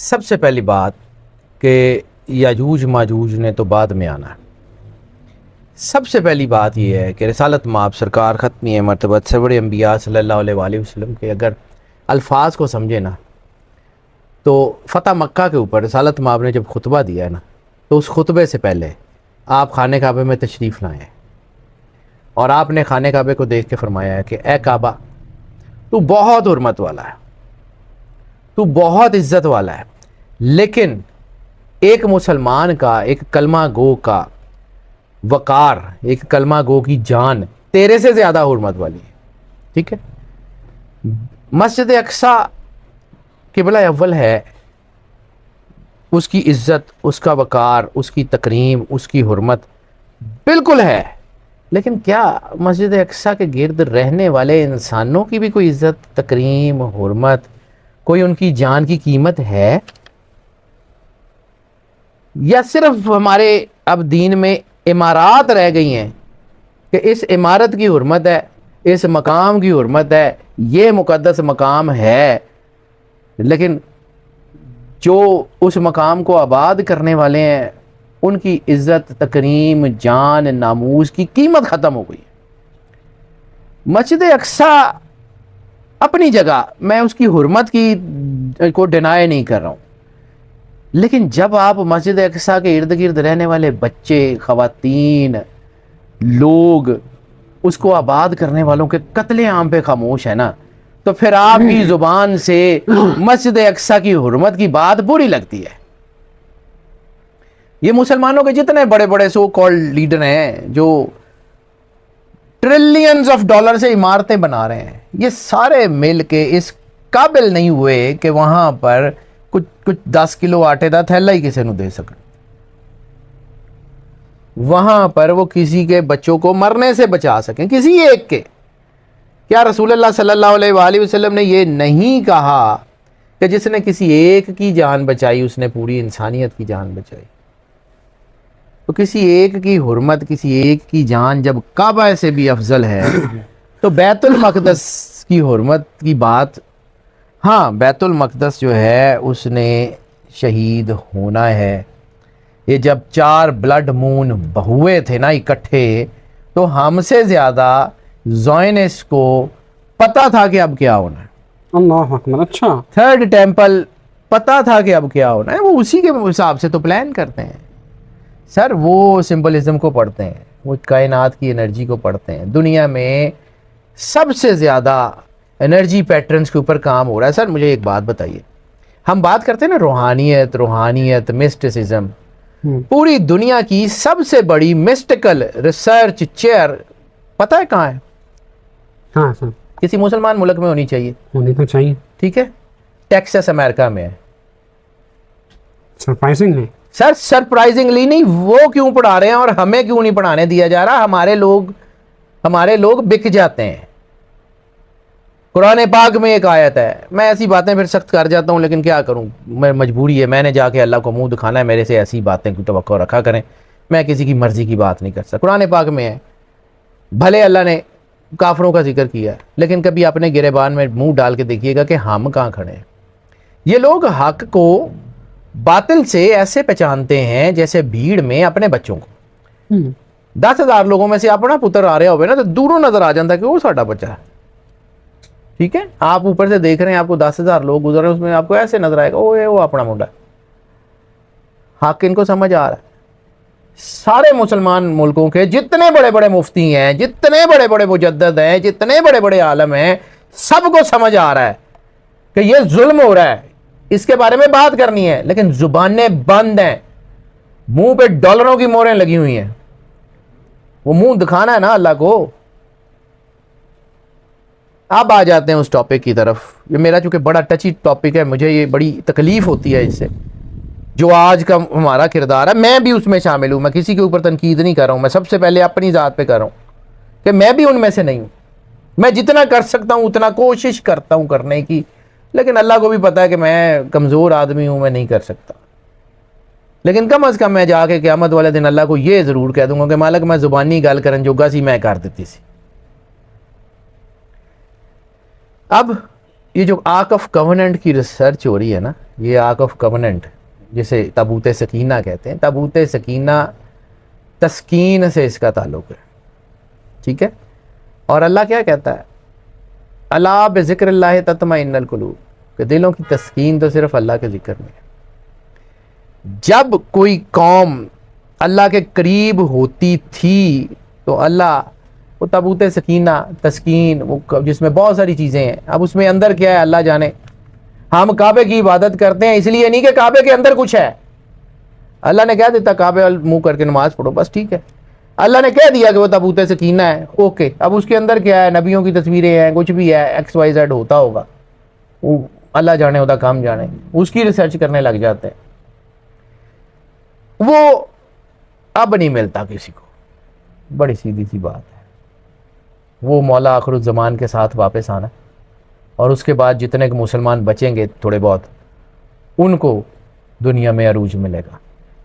सबसे पहली बात कि याजूज माजूज ने तो बाद में आना है। सबसे पहली बात यह है कि रिसालत माब सरकार ख़त्मी मरतबत सरवर अंबिया सल्लल्लाहु अलैहि वसल्लम के अगर अल्फाज को समझे ना, तो फ़तह मक्का के ऊपर रिसालत माब ने जब खुतबा दिया है ना, तो उस खुतबे से पहले आप खाने काबे में तशरीफ़ लाएँ और आपने खाने काबे को देख के फरमाया है कि ए काबा, तू बहुत हुर्मत वाला है, तू बहुत इज्जत वाला है, लेकिन एक मुसलमान का, एक कलमा गो का वकार, एक कलमा गो की जान तेरे से ज़्यादा हुर्मत वाली है। ठीक है, मस्जिद अक्सा किबला अव्वल है, उसकी इज्जत, उसका वकार, उसकी तकरीम, उसकी हुर्मत बिल्कुल है, लेकिन क्या मस्जिद अक्सा के गिर्द रहने वाले इंसानों की भी कोई इज्जत, तकरीम, हुर्मत, कोई उनकी जान की कीमत है? या सिर्फ हमारे अब दीन में इमारत रह गई हैं कि इस इमारत की हुर्मत है, इस मकाम की हुर्मत है, ये मुकद्दस मकाम है, लेकिन जो उस मकाम को आबाद करने वाले हैं उनकी इज्जत, तकरीम, जान, नामूस की कीमत ख़त्म हो गई। मस्जिद अक्सा अपनी जगह, मैं उसकी हुर्मत की को डिनाई नहीं कर रहा हूँ, लेकिन जब आप मस्जिद अक्सा के इर्द गिर्द रहने वाले बच्चे, ख़वातीन, लोग उसको आबाद करने वालों के कत्ले आम पे खामोश है ना, तो फिर आपकी ज़ुबान से मस्जिद अक्सा की हुर्मत की बात बुरी लगती है। ये मुसलमानों के जितने बड़े बड़े सो कॉल्ड लीडर हैं जो ट्रिलियंस ऑफ डॉलर से इमारतें बना रहे हैं, ये सारे मिल के इस काबिल नहीं हुए कि वहां पर कुछ 10 किलो आटे का थैला ही किसी को दे सकन। वहां पर वो किसी के बच्चों को मरने से बचा सकें, किसी एक के। क्या रसूलुल्लाह सल्लल्लाहु अलैहि वसल्लम ने ये नहीं कहा कि जिसने किसी एक की जान बचाई उसने पूरी इंसानियत की जान बचाई? तो किसी एक की हुर्मत, किसी एक की जान जब काबा से भी अफजल है, तो बैतुल मक़दस की हुर्मत की बात, हाँ बैतुल मक़दस जो है उसने शहीद होना है। ये जब 4 ब्लड मून हुए थे ना इकट्ठे, तो हमसे ज़्यादा ज़ायनिस्ट को पता था कि अब क्या होना है। अल्लाह अकबर। अच्छा, 3rd टेम्पल पता था कि अब क्या होना है, वो उसी के हिसाब से तो प्लान करते हैं सर। वो सिंबलिज्म को पढ़ते हैं, वो कायनात की एनर्जी को पढ़ते हैं। दुनिया में सबसे ज़्यादा एनर्जी पैटर्न्स के ऊपर काम हो रहा है। सर मुझे एक बात बताइए, हम बात करते हैं ना रूहानियत, मिस्टिसिज्म, पूरी दुनिया की सबसे बड़ी मिस्टिकल रिसर्च चेयर पता है कहाँ है? हाँ सर, किसी मुसलमान मुल्क में होनी चाहिए। होनी तो चाहिए। ठीक है, टेक्सास अमेरिका में है। सरप्राइजिंगली सर, सरप्राइजिंगली नहीं, वो क्यों पढ़ा रहे हैं और हमें क्यों नहीं पढ़ाने दिया जा रहा? हमारे लोग बिक जाते हैं। कुरान पाक में एक आयत है, मैं ऐसी बातें फिर सख्त कर जाता हूँ, लेकिन क्या करूँ, मैं मजबूरी है, मैंने जाके अल्लाह को मुंह दिखाना है, मेरे से ऐसी बातें की तवक्को रखा करें, मैं किसी की मर्जी की बात नहीं कर सकता। कुरान पाक में है, भले अल्लाह ने काफरों का जिक्र किया है, लेकिन कभी अपने गिरेबान में मुंह डाल के देखिएगा कि हम कहाँ खड़े हैं। ये लोग हक को बातिल से ऐसे पहचानते हैं जैसे भीड़ में अपने बच्चों को। 10,000 लोगों में से अपना पुत्र आ रहा हो ना, तो दूरों नजर आ जाता है कि वो साडा बच्चा है। ठीक है, आप ऊपर से देख रहे हैं, आपको 10,000 लोग गुजर रहे हैं, उसमें आपको ऐसे नजर आएगा वो अपना मुंडा। हक इनको समझ आ रहा है। सारे मुसलमान मुल्कों के जितने बड़े बड़े मुफ्ती हैं, जितने बड़े बड़े मुजद्दिद हैं, जितने बड़े बड़े आलम हैं, सबको समझ आ रहा है कि ये जुल्म हो रहा है, इसके बारे में बात करनी है, लेकिन जुबानें बंद हैं, मुंह पे डॉलरों की मोहरें लगी हुई हैं। वो मुंह दिखाना है ना अल्लाह को। अब आ जाते हैं उस टॉपिक की तरफ। ये मेरा चूंकि बड़ा टची टॉपिक है, मुझे ये बड़ी तकलीफ होती है इससे। जो आज का हमारा किरदार है, मैं भी उसमें शामिल हूँ, मैं किसी के ऊपर तनकीद नहीं कर रहा हूँ, मैं सबसे पहले अपनी ज़ात पे कर रहा हूँ कि मैं भी उनमें से नहीं हूँ। मैं जितना कर सकता हूँ उतना कोशिश करता हूँ करने की, लेकिन अल्लाह को भी पता है कि मैं कमज़ोर आदमी हूँ, मैं नहीं कर सकता। लेकिन कम अज़ कम मैं जाके क़यामत वाले दिन अल्लाह को ये ज़रूर कह दूँगा कि मालिक मैं ज़ुबानी गल करन जोगा सी, मैं कर देती सी। अब ये जो आर्क ऑफ कवनेंट की रिसर्च हो रही है ना, ये आर्क ऑफ कवनेंट जिसे ताबूत सकीना कहते हैं, ताबूत सकीना तस्कीन से इसका ताल्लुक है, ठीक है। और अल्लाह क्या कहता है, अला बिज़िक्रिल्लाहि तत्मइन्नुल कुलूब, कि दिलों की तस्कीन तो सिर्फ अल्लाह के जिक्र में है। जब कोई कौम अल्लाह के करीब होती थी तो अल्लाह वो ताबूत सकीना तस्कीन, वो जिसमें बहुत सारी चीज़ें हैं, अब उसमें अंदर क्या है अल्लाह जाने। हम काबे की इबादत करते हैं इसलिए नहीं कि काबे के अंदर कुछ है। अल्लाह ने कह देता काबे वाल मुंह करके नमाज पढ़ो, बस ठीक है। अल्लाह ने कह दिया कि वो ताबूत सकीना है, ओके। अब उसके अंदर क्या है, नबियों की तस्वीरें हैं, कुछ भी है, XYZ होता होगा, वो अल्लाह जाने, होता काम जाने, उसकी रिसर्च करने लग जाते हैं। वो अब नहीं मिलता किसी को, बड़ी सीधी सी बात है। वो मौला आखिरुज़्ज़मान के साथ वापस आना, और उसके बाद जितने के मुसलमान बचेंगे थोड़े बहुत, उनको दुनिया में अरूज मिलेगा।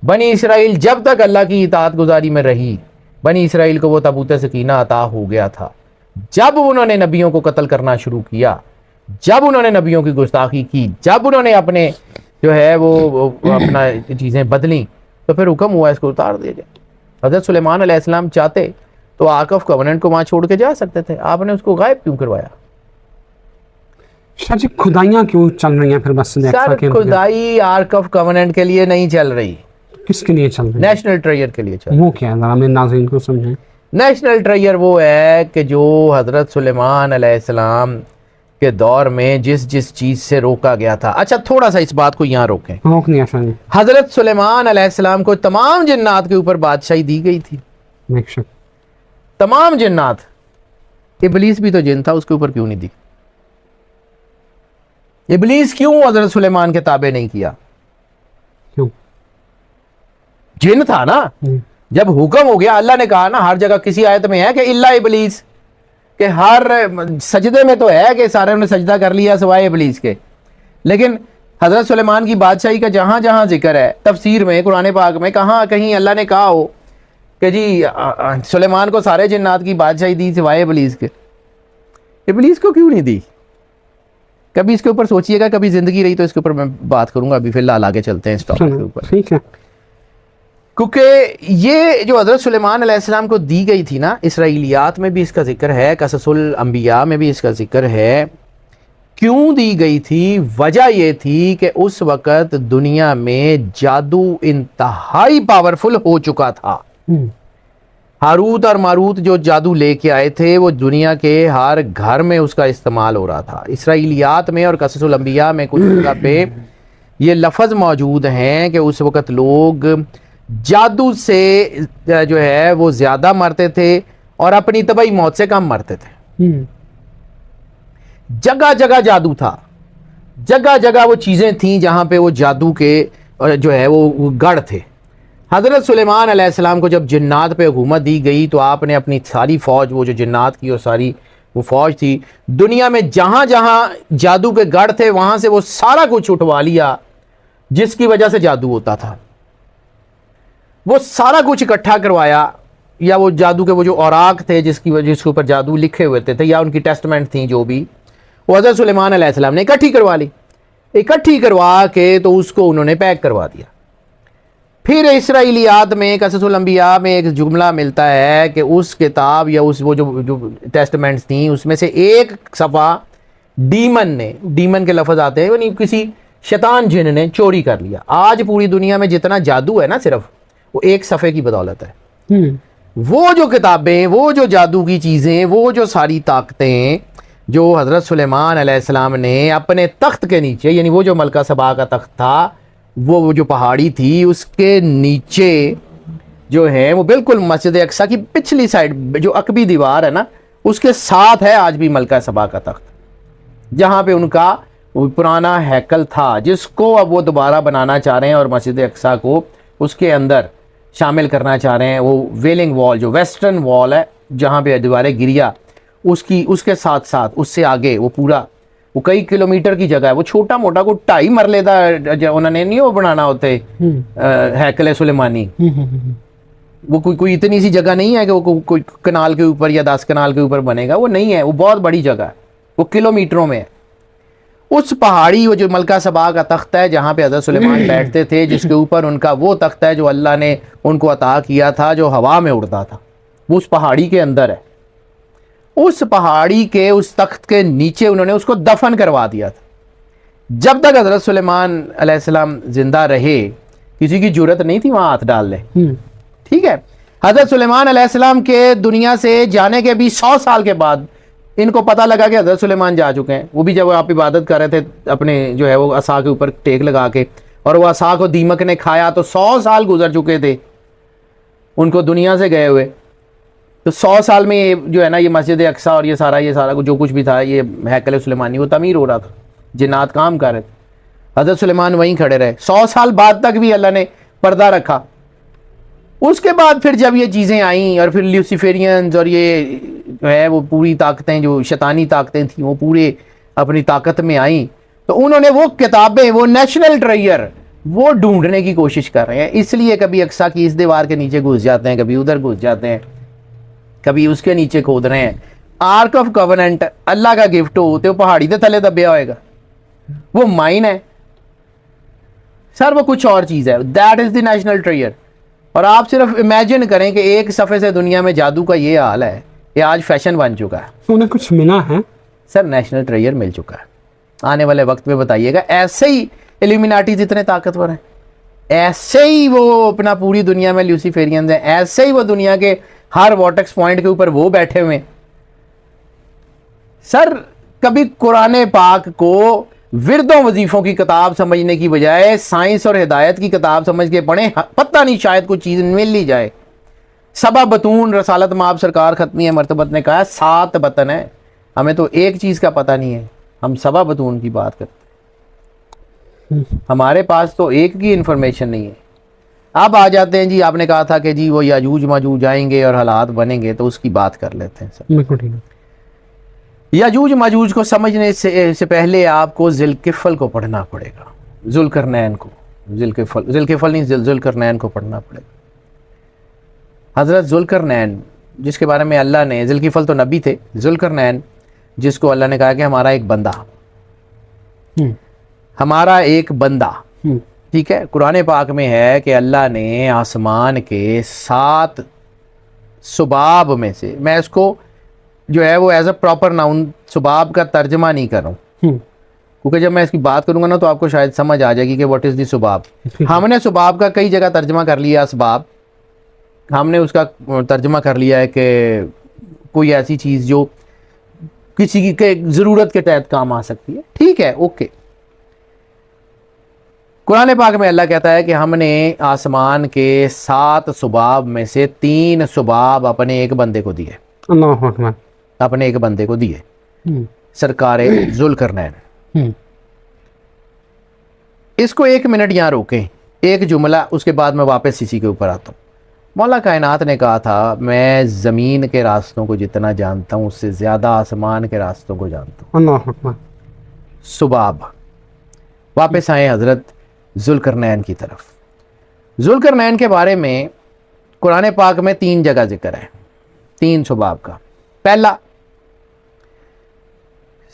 बनी इसराइल जब तक अल्लाह की इताअत गुजारी में रही, बनी इसराइल को वो ताबूत सकीना अता हो गया था। जब उन्होंने नबियों को कत्ल करना शुरू किया, जब उन्होंने नबियों की गुस्ताखी की, जब उन्होंने अपने जो है वो अपना चीज़ें बदली, तो फिर हुक्म हुआ इसको उतार दिया जाए। हज़रत सुलेमान अलैहिस्सलाम चाहते तो आर्क ऑफ कवनेंट को वहाँ छोड़ के जा सकते थे, आपने उसको गायब क्यों करवाया? शाह जी खुदाइयाँ क्यों चल रही हैं फिर मस्जिद अक्सा सर के? खुदाई आर्क ऑफ कवनेंट के लिए नहीं चल रही, किसके लिए चल रही है? नेशनल ट्रेजर के लिए चल रही। वो क्या है, जरा मेरे नाज़रीन को समझाएं। नेशनल ट्रेजर वो है कि जो हज़रत सुलेमान अलैहिस्सलाम के दौर में जिस जिस चीज़ से रोका गया था। अच्छा थोड़ा सा इस बात को यहाँ रोकें, रोक नहीं शाह जी। हज़रत सुलेमान अलैहिस्सलाम को तमाम जिन्नात के ऊपर बादशाही दी गई थी, बेशक। तमाम जिन्नात। इबलीस भी तो जिन था, उसके ऊपर क्यों नहीं दी? इबलीस क्यों हज़रत सुलेमान के ताबे नहीं किया? क्यों? जिन था ना। जब हुक्म हो गया, अल्लाह ने कहा ना, हर जगह किसी आयत में है कि इल्ला इबलीस, कि हर सजदे में तो है कि सारे ने सजदा कर लिया सिवाय इबलीस के। लेकिन हज़रत सुलेमान की बादशाही का जहाँ जहाँ जिक्र है तफसीर में, कुरान पाक में, कहाँ कहीं अल्लाह ने कहा हो कि जी सुलेमान को सारे जिन्नात की बादशाही दी सिवाय इबलीस के? इबलीस को क्यों नहीं दी? कभी इसके ऊपर सोचिएगा, कभी ज़िंदगी रही तो इसके ऊपर मैं बात करूँगा। अभी फिलहाल आगे चलते हैं इस टॉपिक के ऊपर, ठीक है। क्योंकि ये जो हज़रत सुलेमान अलैहिस्सलाम को दी गई थी ना, इसराइलियात में भी इसका जिक्र है, कससुल अंबिया में भी इसका जिक्र है। क्यों दी गई थी? वजह ये थी कि उस वक़्त दुनिया में जादू इंतहाई पावरफुल हो चुका था। हारूत और मारूत जो जादू लेके आए थे, वो दुनिया के हर घर में उसका इस्तेमाल हो रहा था। इसराइलियात में और कससुल अंबिया में कुछ जगह पे ये लफ्ज़ मौजूद हैं कि उस वक़्त लोग जादू से जो है वो ज़्यादा मरते थे और अपनी तबाही मौत से कम मरते थे। जगह जगह जादू था, जगह जगह वो चीज़ें थीं जहाँ पे वो जादू के जो है वो गढ़ थे। हज़रत सुलेमान अलैहिस्सलाम को जब जिन्नात पे हुकूमत दी गई तो आपने अपनी सारी फ़ौज, वो जो जिन्नात की और सारी वो फ़ौज थी, दुनिया में जहाँ जहाँ जादू के गढ़ थे वहाँ से वो सारा कुछ उठवा लिया जिसकी वजह से जादू होता था। वो सारा कुछ इकट्ठा करवाया, या वो जादू के वो जो औराक थे जिसके ऊपर जादू लिखे हुए थे या उनकी टेस्टमेंट थी जो भी, वो हज़रत सुलेमान अलैहिस्सलाम ने इकट्ठी करवा ली। इकट्ठी करवा के तो उसको उन्होंने पैक करवा दिया। फिर इसराइलियात में, कससुल अंबिया में एक जुमला मिलता है कि उस किताब या उस वो जो टेस्टमेंट्स थी उसमें से एक सफ़ा डीमन के लफ्ज़ आते हैं, यानी किसी शैतान जिन ने चोरी कर लिया। आज पूरी दुनिया में जितना जादू है ना, सिर्फ वो एक सफ़े की बदौलत है। वो जो किताबें, वो जो जादू की चीज़ें, वो जो सारी ताकतें जो हज़रत सुलेमान अलैहिस्सलाम ने अपने तख्त के नीचे, यानी वो जो मलका सबा का तख्त था, वो जो पहाड़ी थी उसके नीचे जो है वो बिल्कुल मस्जिद अक्सा की पिछली साइड जो अकबी दीवार है ना, उसके साथ है आज भी मलका सबा का तख्त, जहाँ पे उनका वो पुराना हैकल था जिसको अब वो दोबारा बनाना चाह रहे हैं और मस्जिद अक्सा को उसके अंदर शामिल करना चाह रहे हैं। वो वेलिंग वॉल जो वेस्टर्न वॉल है जहाँ पे दीवारें गिरिया, उसके साथ साथ उससे आगे वो पूरा वो कई किलोमीटर की जगह है। वो छोटा मोटा को 2.5 मरले का उन्होंने नहीं वो बनाना होते हैकल सुलेमानी। वो कोई इतनी सी जगह नहीं है कि वो कोई कनाल के ऊपर या 10 कनाल के ऊपर बनेगा, वो नहीं है। वो बहुत बड़ी जगह है, वो किलोमीटरों में है। उस पहाड़ी, वो जो मलका सबा का तख्त है जहाँ पे हज़रत सुलेमान बैठते थे, जिसके ऊपर उनका वो तख्त है जो अल्लाह ने उनको अता किया था, जो हवा में उड़ता था, वो उस पहाड़ी के अंदर है। उस पहाड़ी के उस तख्त के नीचे उन्होंने उसको दफन करवा दिया था। जब तक हज़रत सुलेमान अलैहिस्सलाम जिंदा रहे, किसी की जुर्रत नहीं थी वहाँ हाथ डाल ले। ठीक है, हज़रत सुलेमान अलैहिस्सलाम के दुनिया से जाने के भी 100 साल के बाद इनको पता लगा कि हज़रत सुलेमान जा चुके हैं। वो भी जब आप इबादत कर रहे थे अपने जो है वो असा के ऊपर टेक लगा के, और वो असा को दीमक ने खाया, तो 100 साल गुजर चुके थे उनको दुनिया से गए हुए। तो 100 साल में ये जो है ना, ये मस्जिद अक्सा और ये सारा जो कुछ भी था, ये हैकल सुलेमानी, वो तमीर हो रहा था, जिन्नात काम कर रहे थे, हज़रत सुलेमान वहीं खड़े रहे। 100 साल बाद तक भी अल्लाह ने पर्दा रखा। उसके बाद फिर जब ये चीज़ें आईं और फिर ल्यूसिफेरियंस और ये जो है वो पूरी ताकतें, जो शैतानी ताकतें थी, वो पूरे अपनी ताकत में आईं, तो उन्होंने वो किताबें, वो नेशनल ट्रेजर, वो ढूंढने की कोशिश कर रहे हैं। इसलिए कभी अक्सा की इस दीवार के नीचे घुस जाते हैं, कभी उधर घुस जाते हैं, कभी उसके नीचे खोद रहे हैं। आर्क ऑफ कवनेंट अल्लाह का गिफ्ट हो, तो पहाड़ी के थले दबिया होएगा, वो माइन है सर, वो कुछ और चीज़ है। That is the national treasure. और आप सिर्फ इमेजिन करें कि एक सफ़े से दुनिया में जादू का ये हाल है, ये आज फैशन बन चुका है। उन्हें कुछ मिला है सर, नेशनल ट्रेजर मिल चुका है। आने वाले वक्त में बताइएगा, ऐसे ही इल्यूमिनाटी जितने ताकतवर हैं, ऐसे ही वो अपना पूरी दुनिया में ल्यूसिफेरियंस हैं, ऐसे ही वो दुनिया के हर वॉटेक्स पॉइंट के ऊपर वो बैठे हुए हैं। सर, कभी कुरान पाक को विरदों वजीफों की किताब समझने की बजाय साइंस और हिदायत की किताब समझ के पढ़ें, पता नहीं शायद कुछ चीज़ मिल ही जाए। सबा बतून रसालत माब सरकार खत्मी मरतबत ने कहा 7 बतन है, हमें तो एक चीज़ का पता नहीं है, हम सबा बतून की बात करते हैं, हमारे पास तो एक की इंफॉर्मेशन नहीं है। अब आ जाते हैं जी, आपने कहा था कि जी वो याजूज माजूज आएंगे और हालात बनेंगे, तो उसकी बात कर लेते हैं सर। याजूज माजूज को समझने से पहले आपको ज़ुल्किफ़ल को पढ़ना पड़ेगा, ज़ुल्करनैन को, ज़ुल्किफ़ल नहीं, ज़ुल्करनैन को पढ़ना पड़ेगा। हज़रत ज़ुल्करनैन, जिसके बारे में अल्लाह ने, ज़ुल्किफ़ल तो नबी थे, ज़ुल्करनैन जिसको अल्लाह ने कहा कि हमारा एक बंदा, हमारा एक बंदा, ठीक है। कुरान पाक में है कि अल्लाह ने आसमान के 7 सुबाब में से, मैं इसको जो है वो एज अ प्रॉपर नाउन सुबाब का तर्जमा नहीं कर रहा हूँ, क्योंकि जब मैं इसकी बात करूंगा ना तो आपको शायद समझ आ जाएगी कि व्हाट इज़ दी सुबाब। हमने सुबाब का कई जगह तर्जमा कर लिया, असबाब, हमने उसका तर्जमा कर लिया है कि कोई ऐसी चीज़ जो किसी की ज़रूरत के तहत काम आ सकती है, ठीक है, ओके। कुरान पाक में अल्लाह कहता है कि हमने आसमान के 7 सुबाब में से 3 सुबाब अपने एक बंदे को दिए, अल्लाहु अकबर, अपने एक बंदे को दिए, सरकारे ज़ुल्करनैन। इसको 1 मिनट यहाँ रोकें, एक जुमला, उसके बाद मैं वापस इसी के ऊपर आता हूँ। मौला कायनात ने कहा था, मैं ज़मीन के रास्तों को जितना जानता हूँ उससे ज़्यादा आसमान के रास्तों को जानता हूँ। अल्लाहु अकबर। सुबाब। वापस आए हज़रत ज़ुल्करनैन की तरफ। ज़ुल्करनैन के बारे में कुरान पाक में 3 जगह जिक्र है, 3 सुबाब का। पहला,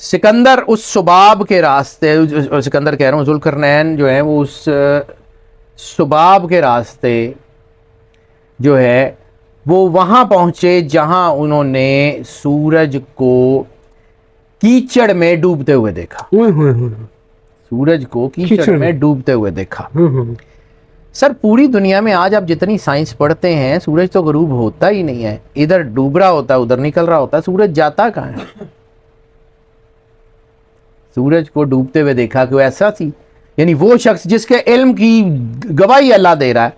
सिकंदर उस सुबाब के रास्ते, सिकंदर कह रहा हूँ, ज़ुल्करनैन जो है वो उस सुबाब के रास्ते जो है वो वहाँ पहुँचे जहाँ उन्होंने सूरज को कीचड़ में डूबते हुए देखा। सूरज को कीचड़ में डूबते हुए देखा। सर, पूरी दुनिया में आज आप जितनी साइंस पढ़ते हैं, सूरज तो गरूब होता ही नहीं है, इधर डूब रहा होता है, उधर निकल रहा होता है, सूरज जाता कहाँ है? सूरज को डूबते हुए देखा कि ऐसा थी, यानी वो शख्स जिसके इल्म की गवाही अल्लाह दे रहा है,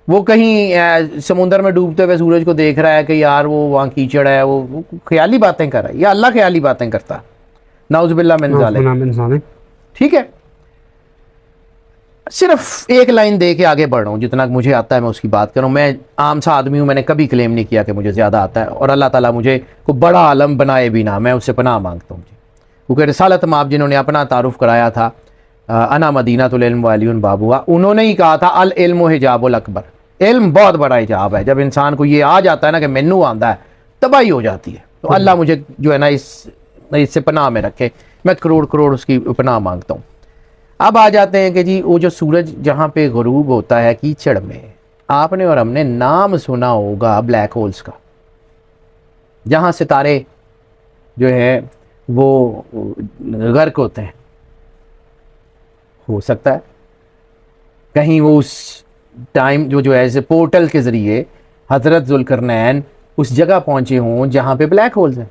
वो कहीं समुंदर में डूबते हुए सूरज को देख रहा है कि यार वो वहाँ कीचड़ है, वो ख्याली बातें कर रहा है, या अल्लाह ख्याली बातें करता है, नाउज़ुबिल्लाह मिन ज़ालिक। ठीक है, सिर्फ एक लाइन दे के आगे बढ़ रहा हूँ, जितना मुझे आता है मैं उसकी बात कर रहा हूँ। मैं आम सा आदमी हूँ, मैंने कभी क्लेम नहीं किया कि मुझे ज़्यादा आता है, और अल्लाह ताला मुझे को बड़ा आलम बनाए भी ना, मैं उससे पनाह मांगता हूँ। क्योंकि रिसालत माब जिन्होंने अपना तारुफ कराया था, अना मदीनातुल इल्म व अलीउन बाबुहा, उन्होंने ही कहा था अल इल्मु हिजाबुल अकबर, इल्म बहुत बड़ा हिजाब है। जब इंसान को ये आ जाता है ना कि मैनू आंदा है, तबाही हो जाती है। तो अल्लाह मुझे जो है ना इससे पनाह में रखे। मैं करोड़ करोड़ उसकी पनाह मांगता हूँ। अब आ जाते हैं कि जी वो जो सूरज जहाँ पे गुरूब होता है कीचड़ में, आपने और हमने नाम सुना होगा ब्लैक होल्स का, जहाँ सितारे जो है वो गर्क होते हैं। हो सकता है कहीं वो उस टाइम जो है जैसे पोर्टल के ज़रिए हज़रत ज़ुल्करनैन उस जगह पहुंचे हों जहाँ पे ब्लैक होल्स हैं।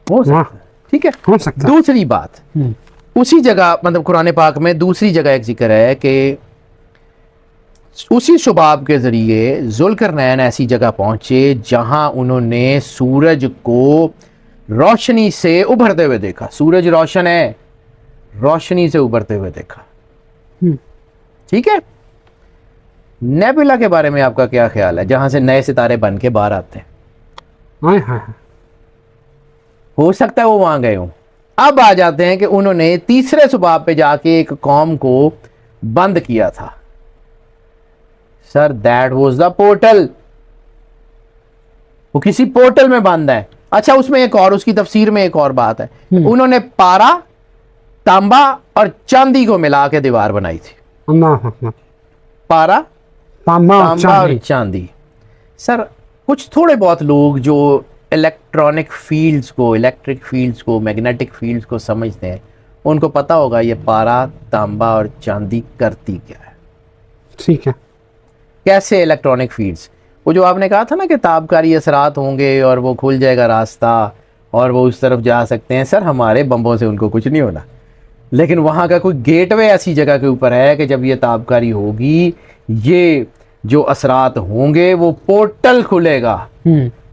हो सकता है, ठीक है, हो सकता है। दूसरी बात, उसी जगह मतलब कुरान पाक में दूसरी जगह एक जिक्र है कि उसी शुबाब के ज़रिए ज़ुल्करनैन ऐसी जगह पहुंचे जहां उन्होंने सूरज को रोशनी से उभरते हुए देखा। सूरज रोशन है, रोशनी से उभरते हुए देखा। ठीक है, नेबुला के बारे में आपका क्या ख्याल है, जहां से नए सितारे बन के बाहर आते हैं? हाय हाय हाय। हो सकता है वो वहां गए हों। अब आ जाते हैं कि उन्होंने तीसरे सुबाब पे जाके एक कौम को बंद किया था। Sir that was the portal, वो किसी पोर्टल में बंद है। अच्छा, उसमें एक और, उसकी तफसीर में एक और बात है, उन्होंने पारा, तांबा और चांदी को मिला के दीवार बनाई थी। अल्लाह अकबर। पारा, तांबा तांबा और चांदी। सर कुछ थोड़े बहुत लोग जो इलेक्ट्रॉनिक फील्ड्स को, इलेक्ट्रिक फील्ड्स को, मैग्नेटिक फील्ड्स को समझते हैं, उनको पता होगा ये पारा, तांबा और चांदी करती क्या है। ठीक है। कैसे इलेक्ट्रॉनिक फील्ड्स, वो जो आपने कहा था ना कि ताबकारी असरात होंगे और वो खुल जाएगा रास्ता और वो उस तरफ जा सकते हैं। सर हमारे बम्बों से उनको कुछ नहीं होना, लेकिन वहाँ का कोई गेटवे ऐसी जगह के ऊपर है कि जब ये ताबकारी होगी, ये जो असरात होंगे, वो पोर्टल खुलेगा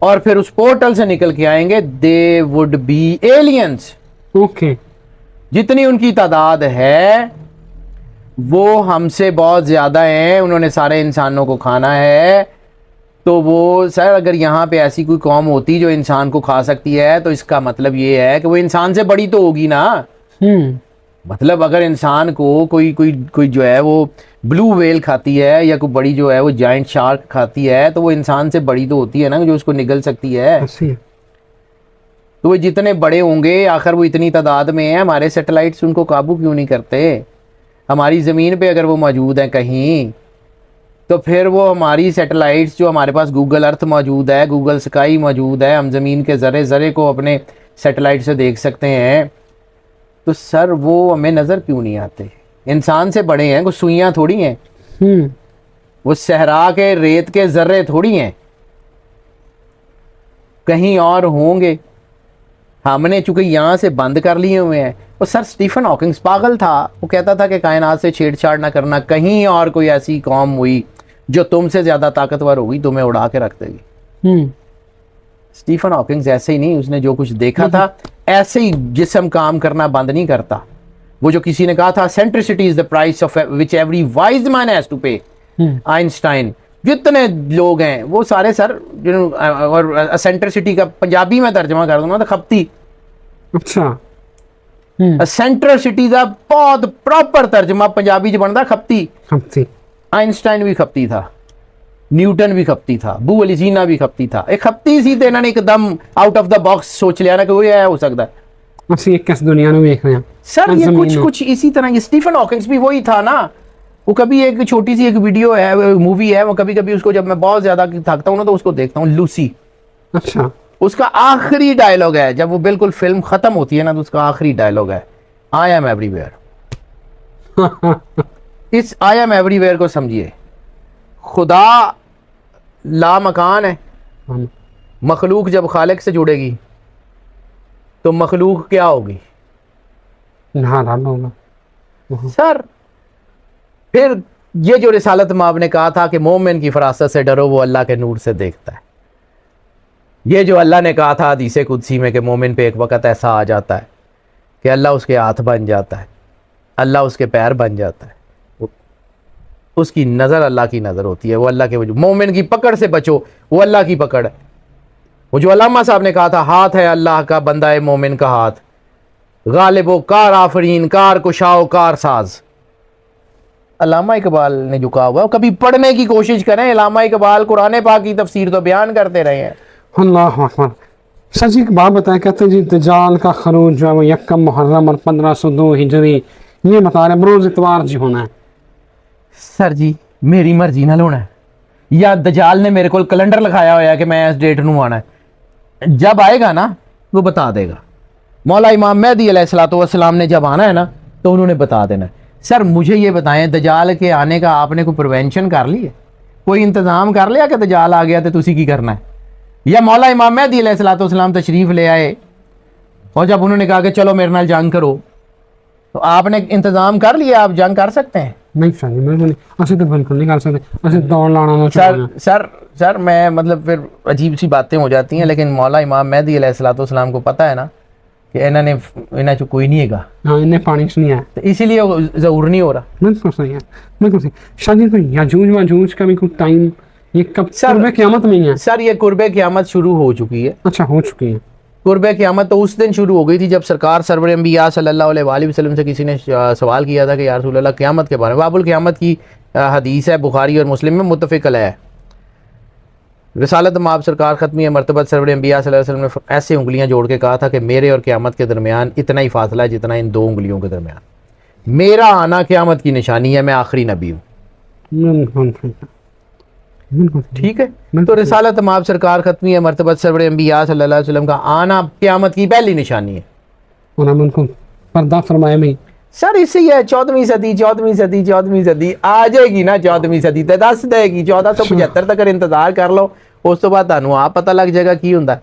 और फिर उस पोर्टल से निकल के आएंगे। They would be aliens. Okay. जितनी उनकी तादाद है वो हमसे बहुत ज़्यादा हैं, उन्होंने सारे इंसानों को खाना है। तो वो सर अगर यहाँ पे ऐसी कोई कौम होती जो इंसान को खा सकती है, तो इसका मतलब ये है कि वो इंसान से बड़ी तो होगी ना। मतलब अगर इंसान को कोई कोई कोई जो है वो ब्लू व्हेल खाती है या कोई बड़ी जो है वो जायंट शार्क खाती है, तो वो इंसान से बड़ी तो होती है ना, जो उसको निगल सकती है। तो वो जितने बड़े होंगे, आखिर वो इतनी तादाद में है, हमारे सैटेलाइट्स उनको काबू क्यों नहीं करते? हमारी ज़मीन पे अगर वो मौजूद है कहीं, तो फिर वो हमारी सैटेलाइट्स जो हमारे पास गूगल अर्थ मौजूद है, गूगल स्काई मौजूद है, हम ज़मीन के ज़रे ज़रे को अपने सैटेलाइट से देख सकते हैं, तो सर वो हमें नज़र क्यों नहीं आते? इंसान से बड़े हैं, कुछ सुइयाँ थोड़ी हैं, वो सहरा के रेत के ज़र्रे थोड़ी हैं, कहीं और होंगे। हमने चूंकि यहाँ से बंद कर लिए हुए हैं। और सर स्टीफन हॉकिंग्स पागल था, वो कहता था कि कायनात से छेड़छाड़ ना करना, कहीं और कोई ऐसी कौम हुई जो तुमसे ज़्यादा ताकतवर होगी, तुम्हें उड़ा के रख देगी। स्टीफन हॉकिंग्स ऐसे ही नहीं, उसने जो कुछ देखा था ऐसे ही जिस्म काम करना बंद नहीं करता। वो जो किसी ने कहा था eccentricity is the price of which every wise man has to pay, Einstein, जितने लोग हैं वो सारे सर, और सेंट्रिसिटी का पंजाबी में तर्जमा कर दूंगा तो खपती। अच्छा। सेंट्रिसिटी का बहुत प्रॉपर तर्जमा पंजाबी च बनता खपती। खपती। आइंस्टाइन भी खपती था, न्यूटन भी खपती था, बू अली जीना भी खपती था। एक खपती सी तो इन्होंने एकदम आउट ऑफ द बॉक्स सोच लिया ना कि वो ये हो सकता है। ਅਸੀਂ किस दुनिया में देख रहे हैं सर ये कुछ इसी तरह, ये स्टीफन हॉकिंग्स भी वही था ना। वो कभी एक छोटी सी एक वीडियो है, मूवी है, वो कभी कभी उसको जब मैं बहुत ज्यादा थकता हूँ ना तो उसको देखता हूँ, लूसी। अच्छा। उसका आखिरी डायलॉग है, जब वो बिल्कुल फिल्म खत्म होती है ना, तो उसका आखिरी डायलॉग है, आई एम एवरीवेयर। इस आई एम एवरीवेयर को समझिए। खुदा लामकान है, मखलूक जब खालिक से जुड़ेगी तो मखलूक क्या होगी? नाराज होगा। सर फिर ये जो रिसालत माब ने कहा था कि मोमिन की फरासत से डरो, वो अल्लाह के नूर से देखता है। ये जो अल्लाह ने कहा था हदीस कुदसी में कि मोमिन पे एक वक़्त ऐसा आ जाता है कि अल्लाह उसके हाथ बन जाता है, अल्लाह उसके पैर बन जाता है, उसकी नज़र अल्लाह की नज़र होती है, वो अल्लाह के वजूद। मोमिन की पकड़ से बचो, वो अल्लाह की पकड़ है। वो जो अल्लामा साहब ने कहा था, हाथ है अल्लाह का, बंदा है मोमिन का हाथ, गालिबो कार आफरीन, कार कुशाओ कार साज। अल्लामा इकबाल ने जो कहा हुआ, कभी पढ़ने की कोशिश करें। अल्लामा इकबाल कुरान पाक की तफसीर तो बयान करते रहे हैं। अल्लाह अकबर। सर जी एक बात बताएं, कहते हैं जी दज्जाल का खरूज जो है वो यक्कम मुहर्रम और 1502 हिजरी, ये बता रहे बरोज इतवार जी होना है। सर जी मेरी मर्जी नाल होना है या दजाल ने मेरे को कैलेंडर लिखाया हुआ है कि मैं इस डेट नू आना है? जब आएगा ना वो बता देगा। मौला इमाम मेहदी अलैहिस्सलातु वस्सलाम ने जब आना है ना तो उन्होंने बता देना है। सर मुझे ये बताएं, दजाल के आने का आपने कोई प्रिवेंशन कर ली है, कोई इंतज़ाम कर लिया कि दजाल आ गया तो तुसी की करना है? या मौला इमाम मेहदी अलैहिस्सलातु वस्सलाम तशरीफ़ ले आए और जब उन्होंने कहा कि चलो मेरे नाल जंग करो तो आपने इंतज़ाम कर लिया, आप जंग कर सकते हैं? नहीं सर जी बिल्कुल नहीं, असं तो बिल्कुल नहीं कर सकते, असं दौड़ लाना ना सर मैं मतलब फिर अजीब सी बातें हो जाती हैं, लेकिन मौला इमाम मेहदी अलैहिस्सलातु वस्सलाम को पता है ना कि इन्हें चो कोई नहीं हैगा, हाँ इन्हें पानी से नहीं आया। तो इसीलिए ज़रूर नहीं हो रहा। बिल्कुल सही है, बिल्कुल सही। शाह जी तो याजूज माजूज का भी कुछ टाइम ये कब सर कुर्बे क़यामत में ही है? सर ये कुर्बे क़यामत शुरू हो चुकी है। अच्छा हो चुकी है। कुर्बे क़यामत तो उस दिन शुरू हो गई थी जब सरकार सरवर अंबिया सल्लल्लाहु अलैहि वसल्लम से किसी ने सवाल किया था कि या रसूल अल्लाह क़यामत के बारे में। बाबुल क़यामत की हदीस है, बुखारी और मुस्लिम में मुत्तफ़िक़ अलैह है। रिसालत माब सरकार ख़त्मी मरतबत सरवर अंबिया सल्लल्लाहु अलैहि वसल्लम ने ऐसे उंगलियां जोड़ के कहा था कि मेरे और क़यामत के दरमियान इतना ही फासला है जितना इन दो उंगलियों के दरमियान। मेरा आना क़यामत की निशानी है, मैं आखिरी नबी हूँ। बिल्कुल ठीक है, तो रिसालत माब सरकार ख़त्मी है मरतबत सरवर अंबिया सल्लल्लाहु अलैहि वसल्लम का आना क़यामत की पहली निशानी है। और हम उनको पर्दा फरमाए में सर इससे ही है 14वीं सदी आ जाएगी ना, 14वीं सदी तो दस देगी, 1475 तक इंतजार कर लो, उस तो बाद ਤੁਹਾਨੂੰ आप पता लग जाएगा की हुंदा है।